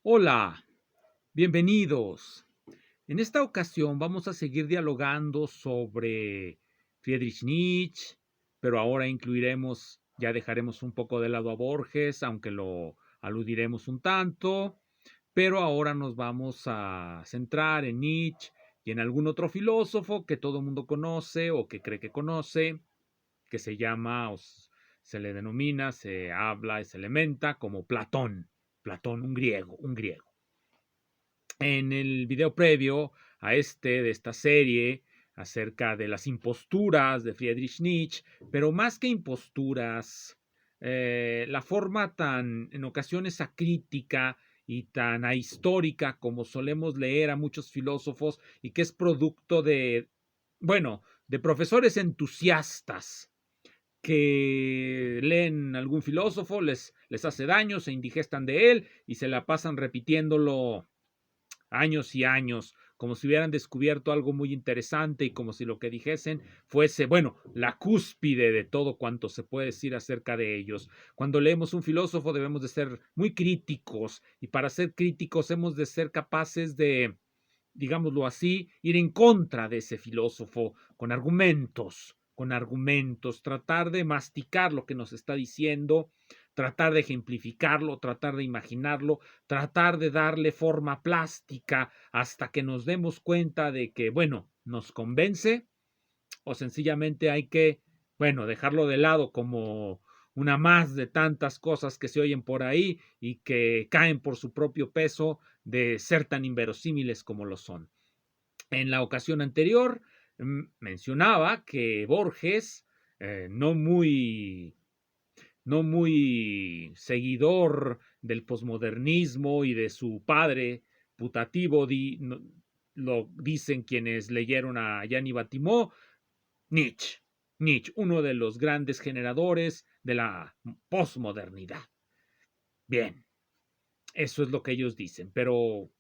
Hola, bienvenidos. En esta ocasión vamos a seguir dialogando sobre Friedrich Nietzsche, pero ahora incluiremos, ya dejaremos un poco de lado a Borges, aunque lo aludiremos un tanto, pero ahora nos vamos a centrar en Nietzsche y en algún otro filósofo que todo el mundo conoce o que cree que conoce, que se llama, se le denomina, se habla y se elementa como Platón. Platón, un griego. En el video previo a de esta serie, acerca de las imposturas de Friedrich Nietzsche, pero más que imposturas, la forma tan en ocasiones acrítica y tan ahistórica como solemos leer a muchos filósofos y que es producto de, bueno, de profesores entusiastas que leen algún filósofo, les hace daño, se indigestan de él y se la pasan repitiéndolo años y años, como si hubieran descubierto algo muy interesante y como si lo que dijesen fuese, bueno, la cúspide de todo cuanto se puede decir acerca de ellos. Cuando leemos un filósofo debemos de ser muy críticos y para ser críticos hemos de ser capaces de, digámoslo así, ir en contra de ese filósofo con argumentos, tratar de masticar lo que nos está diciendo, tratar de ejemplificarlo, tratar de imaginarlo, tratar de darle forma plástica hasta que nos demos cuenta de que, bueno, nos convence o sencillamente hay que, bueno, dejarlo de lado como una más de tantas cosas que se oyen por ahí y que caen por su propio peso de ser tan inverosímiles como lo son. En la ocasión anterior mencionaba que Borges, no muy seguidor del posmodernismo y de su padre putativo, no, lo dicen quienes leyeron a Gianni Batimó, Nietzsche. Nietzsche, uno de los grandes generadores de la posmodernidad. Bien, eso es lo que ellos dicen, pero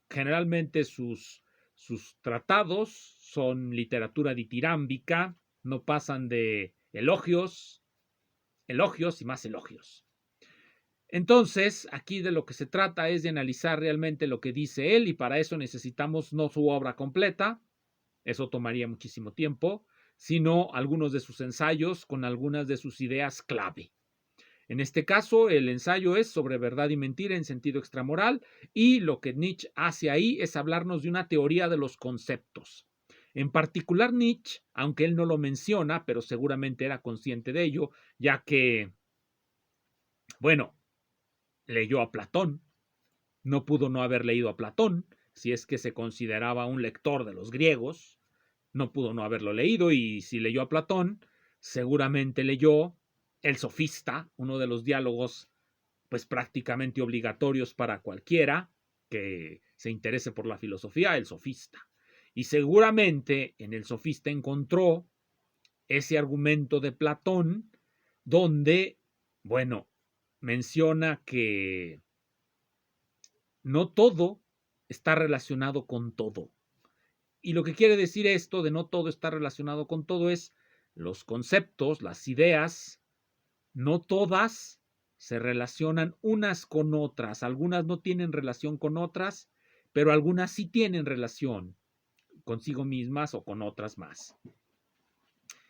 generalmente sus tratados son literatura ditirámbica, no pasan de elogios, elogios y más elogios. Entonces, aquí de lo que se trata es de analizar realmente lo que dice él y para eso necesitamos no su obra completa, eso tomaría muchísimo tiempo, sino algunos de sus ensayos con algunas de sus ideas clave. En este caso, el ensayo es sobre verdad y mentira en sentido extramoral y lo que Nietzsche hace ahí es hablarnos de una teoría de los conceptos. En particular Nietzsche, aunque él no lo menciona, pero seguramente era consciente de ello, ya que, bueno, leyó a Platón, no pudo no haber leído a Platón, si es que se consideraba un lector de los griegos, no pudo no haberlo leído y si leyó a Platón, seguramente leyó El Sofista, uno de los diálogos pues prácticamente obligatorios para cualquiera que se interese por la filosofía, El Sofista. Y seguramente en El Sofista encontró ese argumento de Platón donde, bueno, menciona que no todo está relacionado con todo. Y lo que quiere decir esto de no todo está relacionado con todo es los conceptos, las ideas, no todas se relacionan unas con otras. Algunas no tienen relación con otras, pero algunas sí tienen relación consigo mismas o con otras más.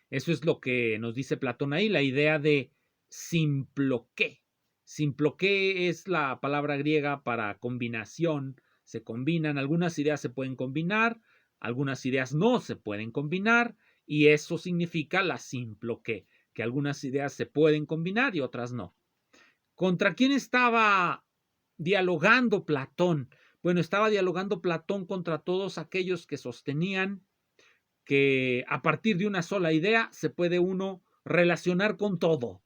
Eso es lo que nos dice Platón ahí, la idea de simploqué. Simploqué es la palabra griega para combinación. Se combinan, algunas ideas se pueden combinar, algunas ideas no se pueden combinar, y eso significa la simploqué, que algunas ideas se pueden combinar y otras no. ¿Contra quién estaba dialogando Platón? Bueno, estaba dialogando Platón contra todos aquellos que sostenían que a partir de una sola idea se puede uno relacionar con todo.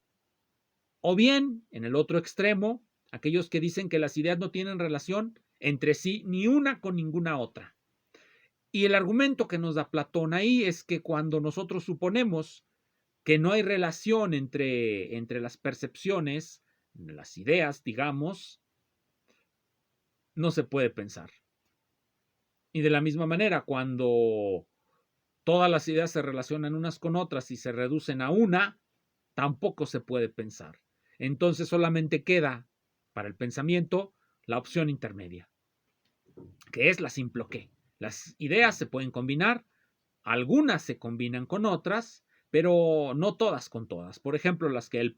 O bien, en el otro extremo, aquellos que dicen que las ideas no tienen relación entre sí ni una con ninguna otra. Y el argumento que nos da Platón ahí es que cuando nosotros suponemos que no hay relación entre las percepciones, las ideas, digamos, no se puede pensar. Y de la misma manera, cuando todas las ideas se relacionan unas con otras y se reducen a una, tampoco se puede pensar. Entonces solamente queda para el pensamiento la opción intermedia, que es la simploqué. Las ideas se pueden combinar, algunas se combinan con otras, pero no todas con todas. Por ejemplo, las que él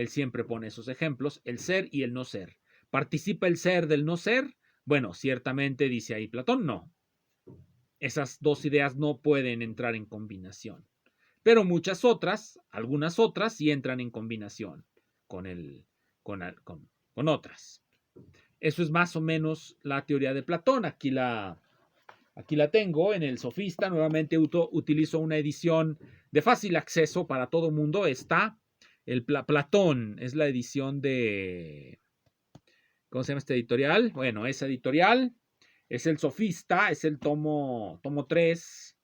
siempre pone esos ejemplos, el ser y el no ser. ¿Participa el ser del no ser? Bueno, ciertamente dice ahí Platón, no. Esas dos ideas no pueden entrar en combinación. Pero muchas otras, algunas otras, sí entran en combinación con, con otras. Eso es más o menos la teoría de Platón. Aquí la tengo en el Sofista. Nuevamente utilizo una edición de fácil acceso para todo mundo. Está el Platón, es la edición de... ¿Cómo se llama este editorial? Bueno, esa editorial es el Sofista, es el tomo 3,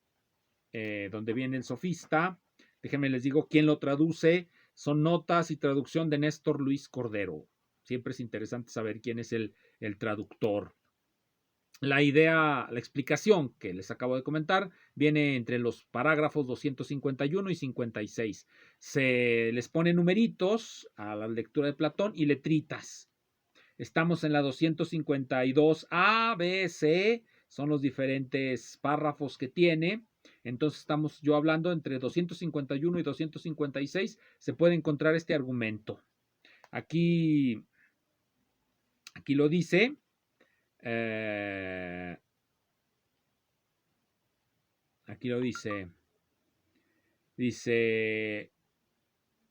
donde viene el Sofista. Déjenme les digo quién lo traduce. Son notas y traducción de Néstor Luis Cordero. Siempre es interesante saber quién es el traductor. La idea, la explicación que les acabo de comentar, viene entre los parágrafos 251 y 56. Se les pone numeritos a la lectura de Platón y letritas. Estamos en la 252 A, B, C, son los diferentes párrafos que tiene. Entonces estamos yo hablando entre 251 y 256, se puede encontrar este argumento. Aquí lo dice. Aquí lo dice. Dice,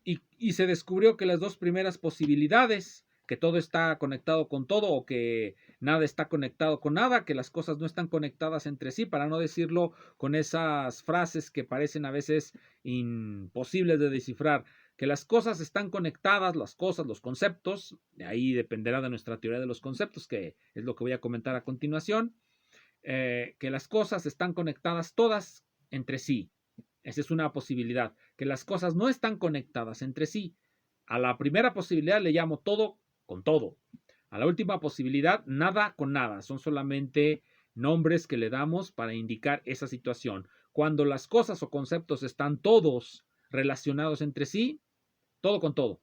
y se descubrió que las dos primeras posibilidades, que todo está conectado con todo o que nada está conectado con nada, que las cosas no están conectadas entre sí, para no decirlo con esas frases que parecen a veces imposibles de descifrar, que las cosas están conectadas, las cosas, los conceptos, de ahí dependerá de nuestra teoría de los conceptos, que es lo que voy a comentar a continuación, que las cosas están conectadas todas entre sí. Esa es una posibilidad, que las cosas no están conectadas entre sí. A la primera posibilidad le llamo todo con todo. A la última posibilidad, nada con nada. Son solamente nombres que le damos para indicar esa situación. Cuando las cosas o conceptos están todos relacionados entre sí, todo con todo.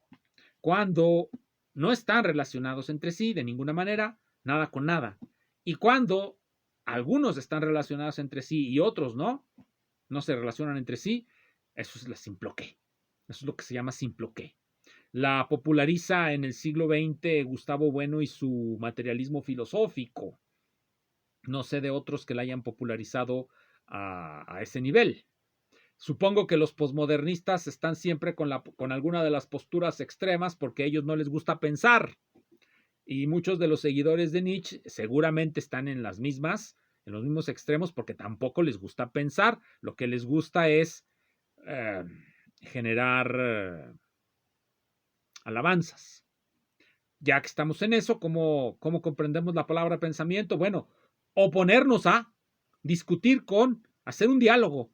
Cuando no están relacionados entre sí de ninguna manera, nada con nada. Y cuando algunos están relacionados entre sí y otros no se relacionan entre sí, eso es la simploqué. Eso es lo que se llama simploqué. La populariza en el siglo XX Gustavo Bueno y su materialismo filosófico. No sé de otros que la hayan popularizado a ese nivel. Supongo que los posmodernistas están siempre con alguna de las posturas extremas porque a ellos no les gusta pensar. Y muchos de los seguidores de Nietzsche seguramente están en los mismos extremos porque tampoco les gusta pensar. Lo que les gusta es generar alabanzas. Ya que estamos en eso, ¿cómo comprendemos la palabra pensamiento? Bueno, oponernos a, discutir con, hacer un diálogo,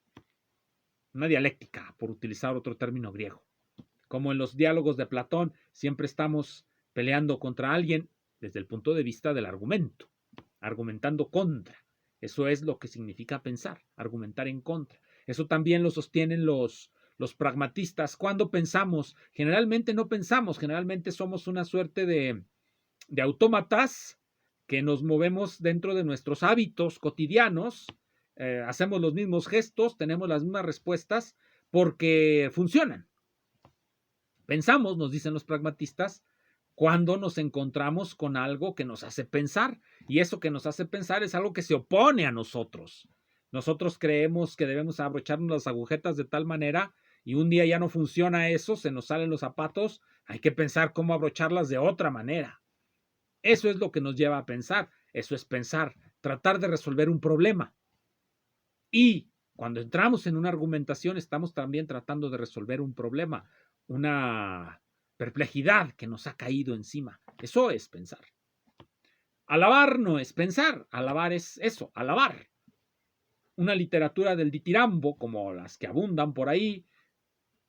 una dialéctica, por utilizar otro término griego. Como en los diálogos de Platón, siempre estamos peleando contra alguien desde el punto de vista del argumento, argumentando contra. Eso es lo que significa pensar, argumentar en contra. Eso también lo sostienen los pragmatistas. Cuando pensamos, generalmente no pensamos, generalmente somos una suerte de autómatas que nos movemos dentro de nuestros hábitos cotidianos, hacemos los mismos gestos, tenemos las mismas respuestas porque funcionan. Pensamos, nos dicen los pragmatistas, cuando nos encontramos con algo que nos hace pensar. Y eso que nos hace pensar es algo que se opone a nosotros. Nosotros creemos que debemos abrocharnos las agujetas de tal manera y un día ya no funciona eso, se nos salen los zapatos, hay que pensar cómo abrocharlas de otra manera. Eso es lo que nos lleva a pensar. Eso es pensar, tratar de resolver un problema. Y cuando entramos en una argumentación, estamos también tratando de resolver un problema, una perplejidad que nos ha caído encima. Eso es pensar. Alabar no es pensar, alabar es eso, alabar. Una literatura del ditirambo, como las que abundan por ahí,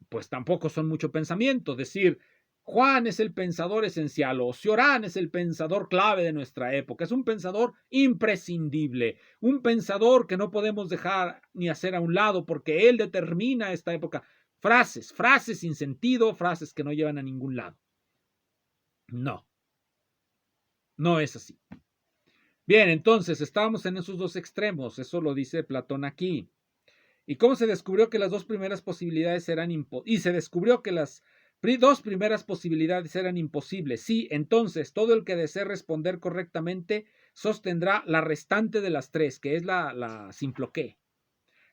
pues tampoco son mucho pensamiento. Decir, Juan es el pensador esencial o Cioran es el pensador clave de nuestra época. Es un pensador imprescindible, un pensador que no podemos dejar ni hacer a un lado porque él determina esta época. Frases sin sentido, frases que no llevan a ningún lado. No. No es así. Bien, entonces estábamos en esos dos extremos, eso lo dice Platón aquí. ¿Y cómo se descubrió que las dos primeras posibilidades eran imposibles? Y se descubrió que las dos primeras posibilidades eran imposibles. Sí, entonces todo el que desee responder correctamente sostendrá la restante de las tres, que es la simploqué.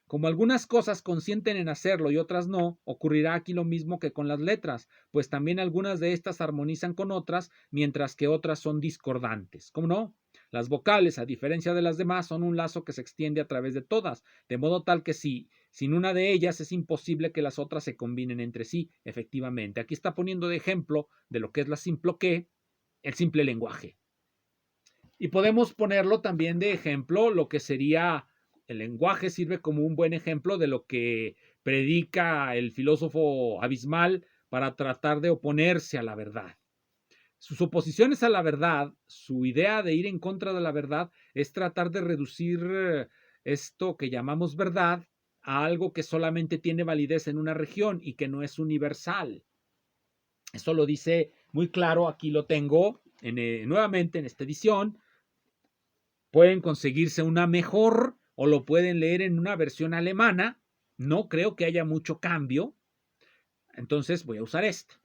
Como algunas cosas consienten en hacerlo y otras no, ocurrirá aquí lo mismo que con las letras, pues también algunas de estas armonizan con otras, mientras que otras son discordantes. ¿Cómo no? Las vocales, a diferencia de las demás, son un lazo que se extiende a través de todas, de modo tal que sin una de ellas es imposible que las otras se combinen entre sí, efectivamente. Aquí está poniendo de ejemplo de lo que es la simploqué, el simple lenguaje. Y podemos ponerlo también de ejemplo lo que sería el lenguaje sirve como un buen ejemplo de lo que predica el filósofo abismal para tratar de oponerse a la verdad. Sus oposiciones a la verdad, su idea de ir en contra de la verdad es tratar de reducir esto que llamamos verdad a algo que solamente tiene validez en una región y que no es universal. Eso lo dice muy claro, aquí lo tengo nuevamente en esta edición. Pueden conseguirse una mejor o lo pueden leer en una versión alemana. No creo que haya mucho cambio. Entonces voy a usar esta.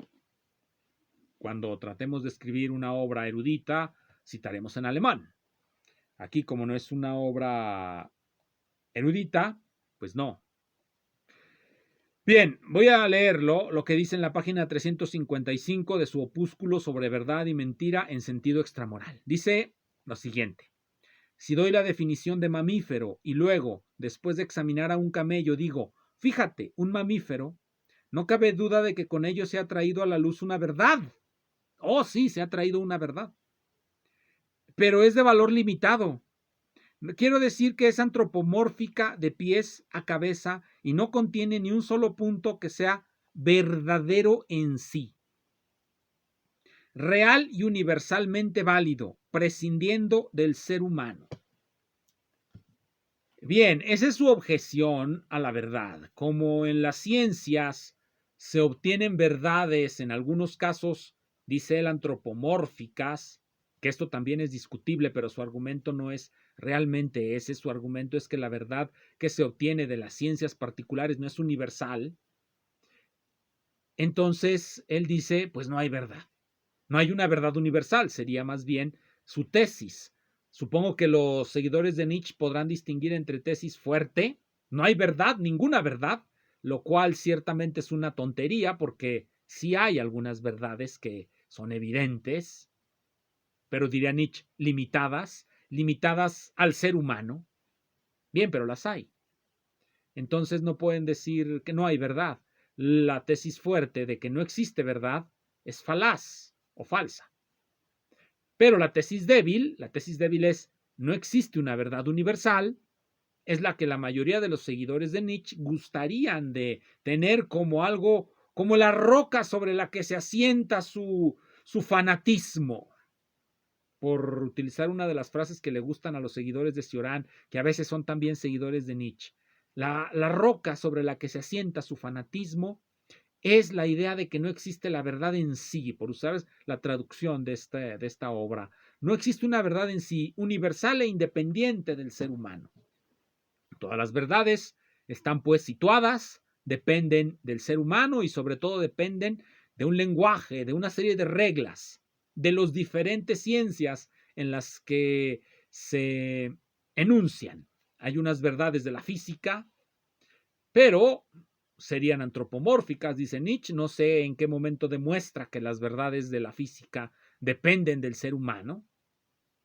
Cuando tratemos de escribir una obra erudita, citaremos en alemán. Aquí, como no es una obra erudita, pues no. Bien, voy a leerlo, lo que dice en la página 355 de su opúsculo sobre verdad y mentira en sentido extramoral. Dice lo siguiente. Si doy la definición de mamífero y luego, después de examinar a un camello, digo, fíjate, un mamífero, no cabe duda de que con ello se ha traído a la luz una verdad. Oh, sí, se ha traído una verdad. Pero es de valor limitado. Quiero decir que es antropomórfica de pies a cabeza y no contiene ni un solo punto que sea verdadero en sí. Real y universalmente válido, prescindiendo del ser humano. Bien, esa es su objeción a la verdad. Como en las ciencias se obtienen verdades, en algunos casos, dice él, antropomórficas, que esto también es discutible, pero su argumento no es realmente ese. Su argumento es que la verdad que se obtiene de las ciencias particulares no es universal. Entonces, él dice, pues no hay verdad. No hay una verdad universal, sería más bien su tesis. Supongo que los seguidores de Nietzsche podrán distinguir entre tesis fuerte, no hay verdad, ninguna verdad, lo cual ciertamente es una tontería porque sí hay algunas verdades que son evidentes, pero diría Nietzsche, limitadas al ser humano. Bien, pero las hay. Entonces no pueden decir que no hay verdad. La tesis fuerte de que no existe verdad es falaz o falsa. Pero la tesis débil es no existe una verdad universal, es la que la mayoría de los seguidores de Nietzsche gustarían de tener como algo, como la roca sobre la que se asienta su fanatismo. Por utilizar una de las frases que le gustan a los seguidores de Cioran, que a veces son también seguidores de Nietzsche. La roca sobre la que se asienta su fanatismo es la idea de que no existe la verdad en sí, por usar la traducción de esta obra. No existe una verdad en sí universal e independiente del ser humano. Todas las verdades están pues situadas, dependen del ser humano y sobre todo dependen de un lenguaje, de una serie de reglas, de las diferentes ciencias en las que se enuncian. Hay unas verdades de la física, pero serían antropomórficas, dice Nietzsche. No sé en qué momento demuestra que las verdades de la física dependen del ser humano.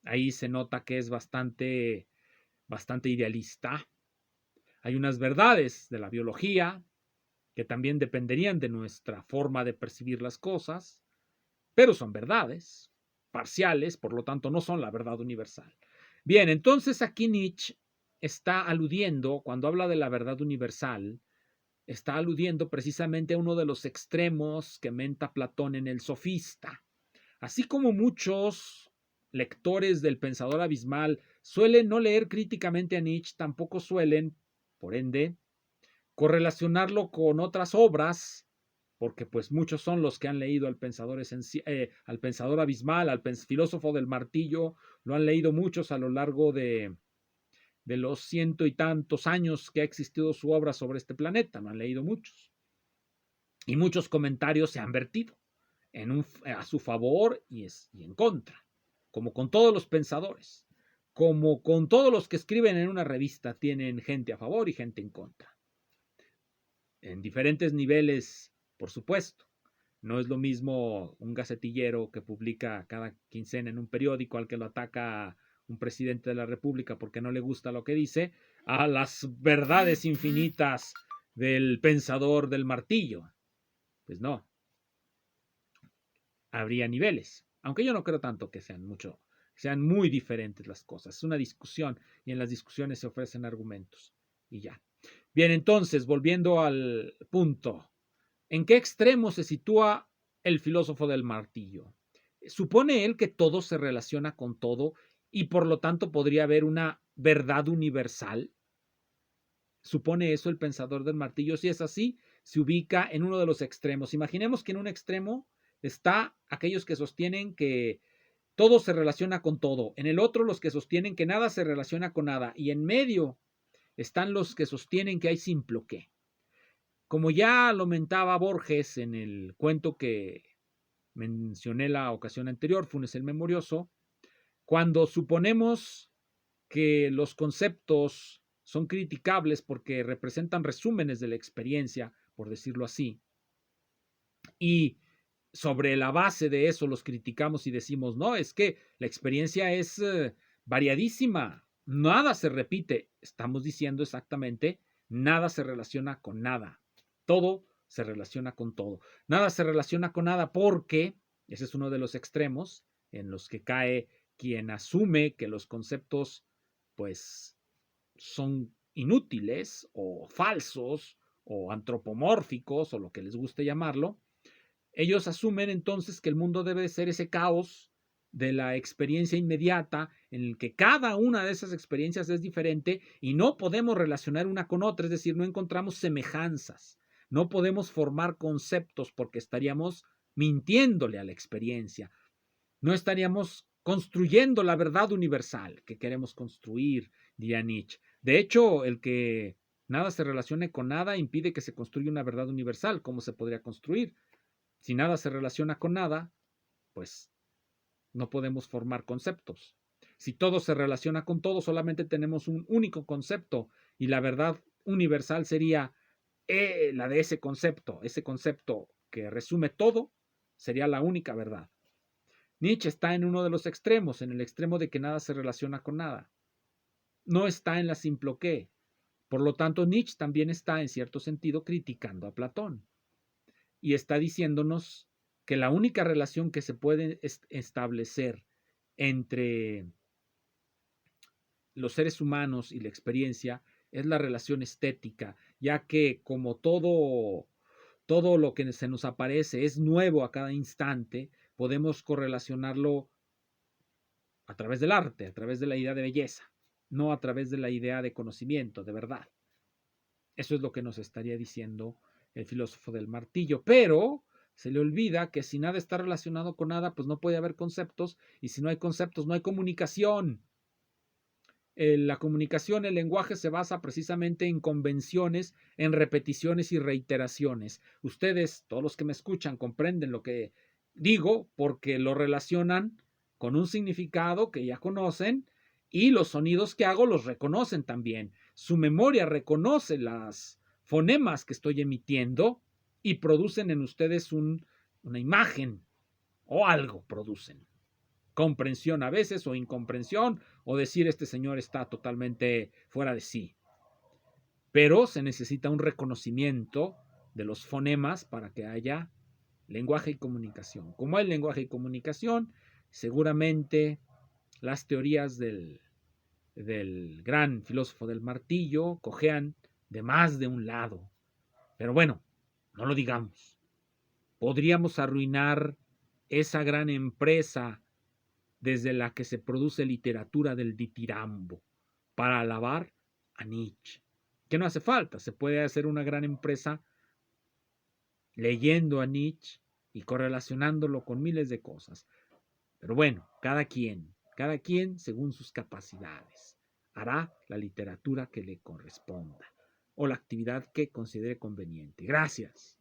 Ahí se nota que es bastante idealista. Hay unas verdades de la biología que también dependerían de nuestra forma de percibir las cosas, pero son verdades parciales, por lo tanto no son la verdad universal. Bien, entonces aquí Nietzsche está aludiendo, cuando habla de la verdad universal, está aludiendo precisamente a uno de los extremos que menta Platón en el Sofista. Así como muchos lectores del pensador abismal suelen no leer críticamente a Nietzsche, tampoco suelen, por ende, correlacionarlo con otras obras porque pues muchos son los que han leído al pensador abismal, filósofo del martillo, lo han leído muchos a lo largo de los ciento y tantos años que ha existido su obra sobre este planeta, lo han leído muchos. Y muchos comentarios se han vertido a su favor y en contra, como con todos los pensadores, como con todos los que escriben en una revista, tienen gente a favor y gente en contra. En diferentes niveles, por supuesto. No es lo mismo un gacetillero que publica cada quincena en un periódico al que lo ataca un presidente de la República porque no le gusta lo que dice, a las verdades infinitas del pensador del martillo. Pues no. Habría niveles. Aunque yo no creo tanto que sean muy diferentes las cosas. Es una discusión y en las discusiones se ofrecen argumentos. Y ya. Bien, entonces, volviendo al punto. ¿En qué extremo se sitúa el filósofo del martillo? ¿Supone él que todo se relaciona con todo y por lo tanto podría haber una verdad universal? ¿Supone eso el pensador del martillo? Si es así, se ubica en uno de los extremos. Imaginemos que en un extremo está aquellos que sostienen que todo se relaciona con todo. En el otro, los que sostienen que nada se relaciona con nada. Y en medio están los que sostienen que hay simple qué. Como ya lo mentaba Borges en el cuento que mencioné la ocasión anterior, Funes el Memorioso, cuando suponemos que los conceptos son criticables porque representan resúmenes de la experiencia, por decirlo así, y sobre la base de eso los criticamos y decimos, no, es que la experiencia es variadísima, nada se repite, estamos diciendo exactamente, nada se relaciona con nada, todo se relaciona con todo, nada se relaciona con nada porque, ese es uno de los extremos en los que cae quien asume que los conceptos pues son inútiles o falsos o antropomórficos o lo que les guste llamarlo. Ellos asumen entonces que el mundo debe ser ese caos de la experiencia inmediata en el que cada una de esas experiencias es diferente y no podemos relacionar una con otra, es decir, no encontramos semejanzas, no podemos formar conceptos porque estaríamos mintiéndole a la experiencia, no estaríamos construyendo la verdad universal que queremos construir, diría Nietzsche. De hecho, el que nada se relacione con nada impide que se construya una verdad universal. ¿Cómo se podría construir? Si nada se relaciona con nada, pues no podemos formar conceptos. Si todo se relaciona con todo, solamente tenemos un único concepto y la verdad universal sería la de ese concepto que resume todo, sería la única verdad. Nietzsche está en uno de los extremos, en el extremo de que nada se relaciona con nada. No está en la simploqué. Por lo tanto, Nietzsche también está, en cierto sentido, criticando a Platón. Y está diciéndonos que la única relación que se puede establecer entre los seres humanos y la experiencia es la relación estética, ya que como todo lo que se nos aparece es nuevo a cada instante, podemos correlacionarlo a través del arte, a través de la idea de belleza, no a través de la idea de conocimiento, de verdad. Eso es lo que nos estaría diciendo el filósofo del martillo, pero se le olvida que si nada está relacionado con nada, pues no puede haber conceptos, y si no hay conceptos, no hay comunicación. La comunicación, el lenguaje se basa precisamente en convenciones, en repeticiones y reiteraciones. Ustedes, todos los que me escuchan, comprenden lo que digo porque lo relacionan con un significado que ya conocen y los sonidos que hago los reconocen también. Su memoria reconoce las fonemas que estoy emitiendo y producen en ustedes una imagen o algo producen. Comprensión a veces o incomprensión o decir este señor está totalmente fuera de sí. Pero se necesita un reconocimiento de los fonemas para que haya lenguaje y comunicación. Como hay lenguaje y comunicación, seguramente las teorías del gran filósofo del martillo cojean de más de un lado. Pero bueno, no lo digamos. Podríamos arruinar esa gran empresa desde la que se produce literatura del ditirambo, para alabar a Nietzsche. Que no hace falta, se puede hacer una gran empresa leyendo a Nietzsche y correlacionándolo con miles de cosas. Pero bueno, cada quien según sus capacidades, hará la literatura que le corresponda o la actividad que considere conveniente. Gracias.